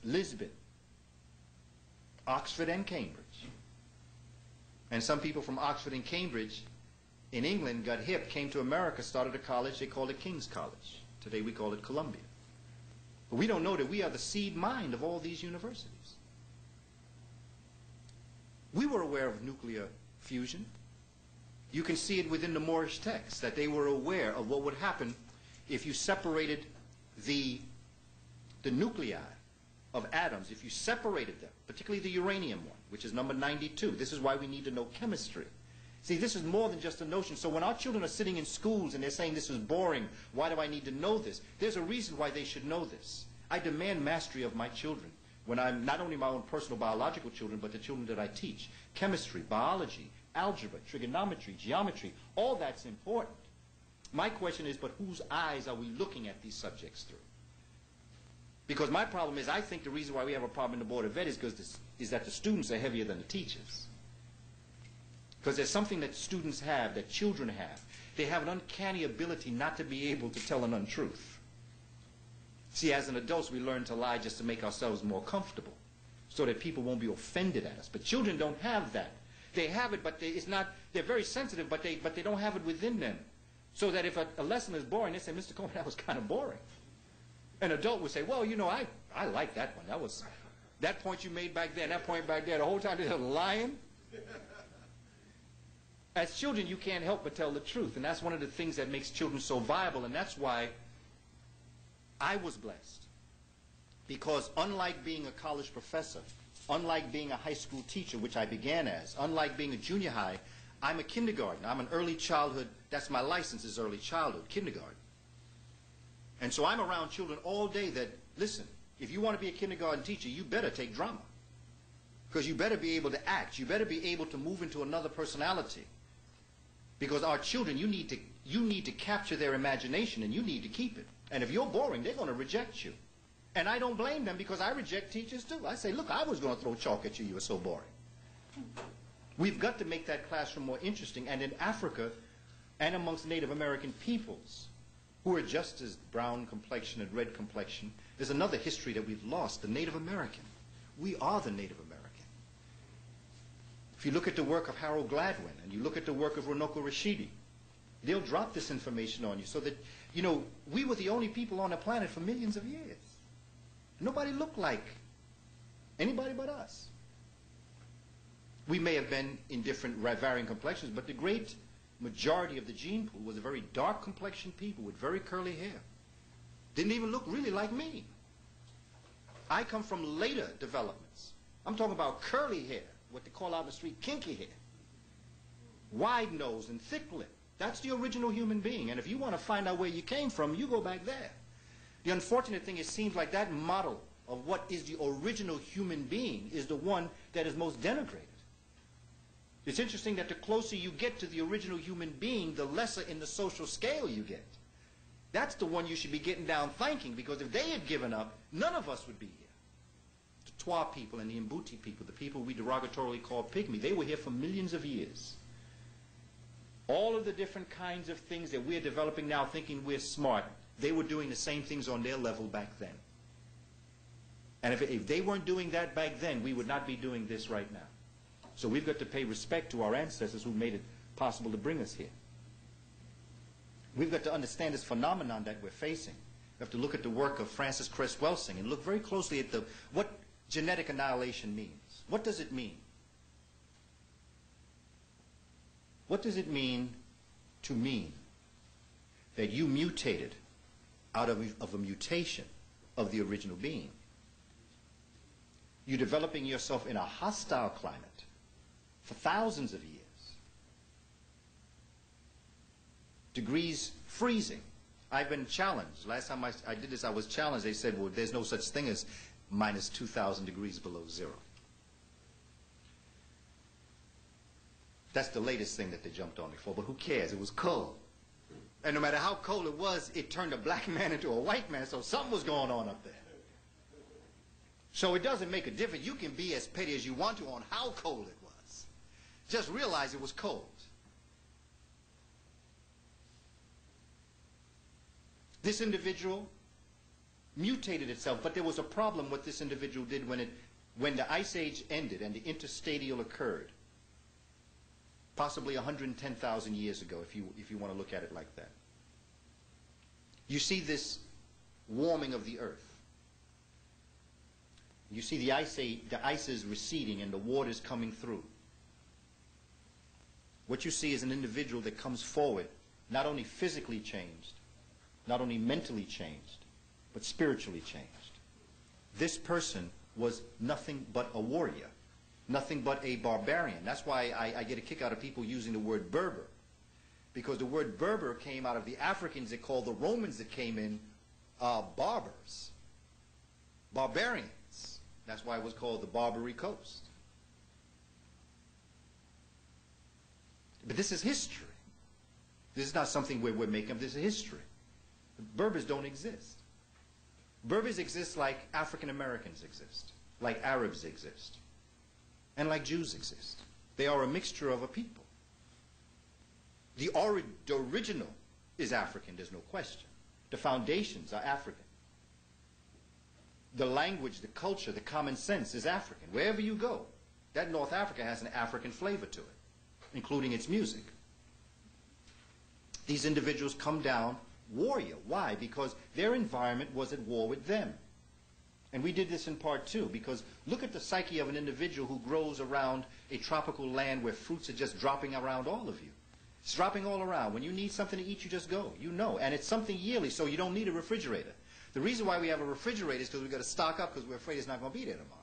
Lisbon, Oxford and Cambridge. And some people from Oxford and Cambridge in England got hip, came to America, started a college, they called it King's College. Today we call it Columbia. But we don't know that we are the seed mind of all these universities. We were aware of nuclear fusion. You can see it within the Moorish text, that they were aware of what would happen if you separated the nuclei of atoms, if you separated them, particularly the uranium one, which is number 92. This is why we need to know chemistry. See, this is more than just a notion. So when our children are sitting in schools and they're saying this is boring, why do I need to know this? There's a reason why they should know this. I demand mastery of my children when I'm not only my own personal biological children, but the children that I teach. Chemistry, biology, algebra, trigonometry, geometry, all that's important. My question is, but whose eyes are we looking at these subjects through? Because my problem is, I think the reason why we have a problem in the Board of Ed is that the students are heavier than the teachers. Because there's something that students have, that children have. They have an uncanny ability not to be able to tell an untruth. See, as an adults, we learn to lie just to make ourselves more comfortable, so that people won't be offended at us. But children don't have that. They have it, but they're very sensitive, but they don't have it within them. So that if a lesson is boring, they say, Mr. Coleman, that was kind of boring. An adult would say, well, you know, I like that one. That was, that point you made back there, that point back there, the whole time they're lying. As children, you can't help but tell the truth, and that's one of the things that makes children so viable, and that's why I was blessed. Because unlike being a college professor, unlike being a high school teacher, which I began as, unlike being a junior high, I'm a kindergartner. I'm an early childhood, that's my license, is early childhood, kindergarten. And so I'm around children all day that, listen, if you want to be a kindergarten teacher, you better take drama. Because you better be able to act. You better be able to move into another personality. Because our children, you need to capture their imagination, and you need to keep it. And if you're boring, they're going to reject you. And I don't blame them, because I reject teachers too. I say, look, I was going to throw chalk at you. You were so boring. We've got to make that classroom more interesting. And in Africa, and amongst Native American peoples, who are just as brown complexion and red complexion, there's another history that we've lost, the Native American. We are the Native American. If you look at the work of Harold Gladwin, and you look at the work of Runoko Rashidi, they'll drop this information on you so that, you know, we were the only people on the planet for millions of years. Nobody looked like anybody but us. We may have been in different varying complexions, but the great majority of the gene pool was a very dark complexioned people with very curly hair. Didn't even look really like me. I come from later developments. I'm talking about curly hair, what they call out in the street kinky hair. Wide nose and thick lip. That's the original human being. And if you want to find out where you came from, you go back there. The unfortunate thing, it seems like that model of what is the original human being is the one that is most denigrated. It's interesting that the closer you get to the original human being, the lesser in the social scale you get. That's the one you should be getting down thanking, because if they had given up, none of us would be here. The Twa people and the Mbuti people, the people we derogatorily call pygmy, they were here for millions of years. All of the different kinds of things that we're developing now thinking we're smart, they were doing the same things on their level back then. And if they weren't doing that back then, we would not be doing this right now. So we've got to pay respect to our ancestors who made it possible to bring us here. We've got to understand this phenomenon that we're facing. We have to look at the work of Francis Cress Welsing and look very closely at what genetic annihilation means. What does it mean? What does it mean to mean that you mutated out of a mutation of the original being? You're developing yourself in a hostile climate for thousands of years. Degrees freezing. I've been challenged. Last time I did this, I was challenged. They said, well, there's no such thing as minus 2,000 degrees below zero. That's the latest thing that they jumped on me for, but who cares? It was cold. And no matter how cold it was, it turned a black man into a white man, so something was going on up there. So it doesn't make a difference. You can be as petty as you want to on how cold it was. Just realize it was cold. This individual mutated itself, but there was a problem what this individual did when the Ice Age ended and the interstadial occurred, possibly 110,000 years ago, if you want to look at it like that. You see this warming of the earth. You see the ice is receding and the waters coming through. What you see is an individual that comes forward, not only physically changed, not only mentally changed, but spiritually changed. This person was nothing but a warrior, nothing but a barbarian. That's why I get a kick out of people using the word Berber, because the word Berber came out of the Africans that called the Romans that came in barbers, barbarians. That's why it was called the Barbary Coast. But this is history. This is not something we're making up. This is history. Berbers don't exist. Berbers exist like African Americans exist, like Arabs exist, and like Jews exist. They are a mixture of a people. The original is African, there's no question. The foundations are African. The language, the culture, the common sense is African. Wherever you go, that North Africa has an African flavor to it, including its music. These individuals come down warrior. Why? Because their environment was at war with them. And we did this in part two, because look at the psyche of an individual who grows around a tropical land where fruits are just dropping around all of you. It's dropping all around. When you need something to eat, you just go. You know. And it's something yearly, so you don't need a refrigerator. The reason why we have a refrigerator is because we've got to stock up because we're afraid it's not going to be there tomorrow.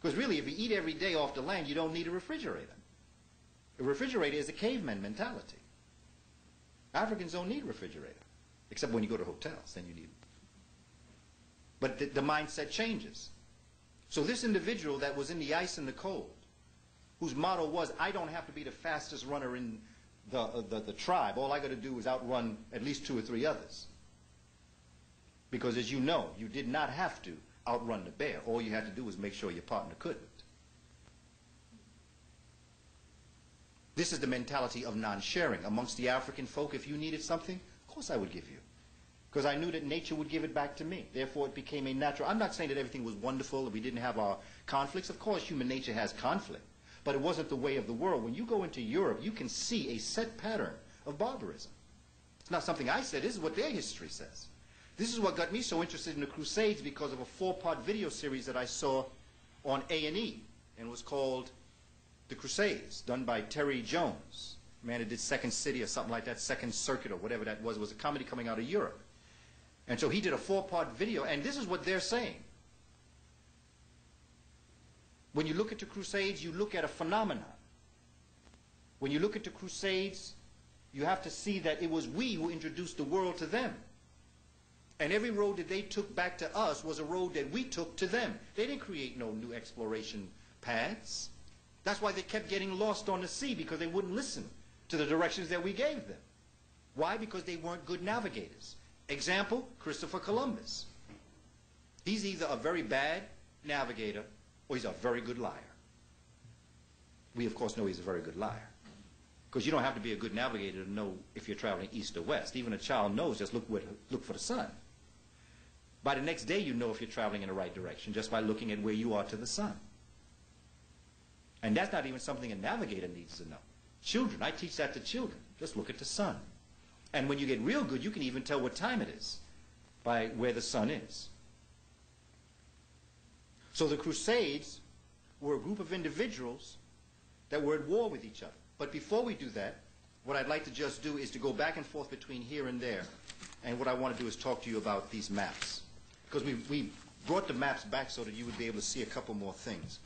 Because really, if you eat every day off the land, you don't need a refrigerator. A refrigerator is a caveman mentality. Africans don't need a refrigerator, except when you go to hotels, then you need it. But the mindset changes. So this individual that was in the ice and the cold, whose motto was, I don't have to be the fastest runner in the tribe. All I got to do is outrun at least 2 or 3 others. Because as you know, you did not have to outrun the bear. All you had to do was make sure your partner couldn't. This is the mentality of non-sharing. Amongst the African folk, if you needed something, of course I would give you. Because I knew that nature would give it back to me. Therefore, it became a natural. I'm not saying that everything was wonderful, that we didn't have our conflicts. Of course, human nature has conflict. But it wasn't the way of the world. When you go into Europe, you can see a set pattern of barbarism. It's not something I said. This is what their history says. This is what got me so interested in the Crusades, because of a 4-part video series that I saw on A&E. And it was called The Crusades, done by Terry Jones. A man who did Second City or something like that, Second Circuit or whatever that was. It was a comedy coming out of Europe. And so he did a 4-part video, and this is what they're saying. When you look at the Crusades, you look at a phenomenon. When you look at the Crusades, you have to see that it was we who introduced the world to them. And every road that they took back to us was a road that we took to them. They didn't create no new exploration paths. That's why they kept getting lost on the sea, because they wouldn't listen to the directions that we gave them. Why? Because they weren't good navigators. Example, Christopher Columbus. He's either a very bad navigator or he's a very good liar. We, of course, know he's a very good liar. Because you don't have to be a good navigator to know if you're traveling east or west. Even a child knows, just look for the sun. By the next day, you know if you're traveling in the right direction just by looking at where you are to the sun. And that's not even something a navigator needs to know. Children, I teach that to children. Just look at the sun. And when you get real good, you can even tell what time it is by where the sun is. So the Crusades were a group of individuals that were at war with each other. But before we do that, what I'd like to just do is to go back and forth between here and there. And what I want to do is talk to you about these maps. Because we brought the maps back so that you would be able to see a couple more things.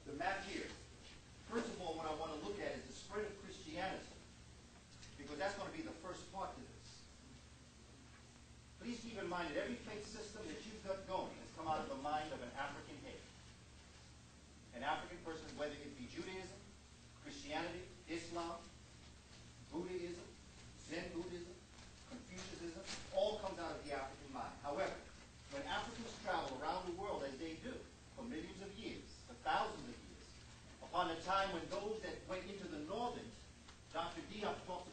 The map here. First of all, what I want to look at is the spread of Christianity. Because that's going to be the first part to this. Please keep in mind that every faith system that you've got going has come out of the mind of an African head. An African person, whether it be Judaism, Christianity, Islam, Buddhism, Zen Buddhism, Confucianism, all comes out of the African mind. However, when Africans travel around the world as they do for millions of years, for thousands of years, upon a time when those that went into the northern, Dr. Diop talks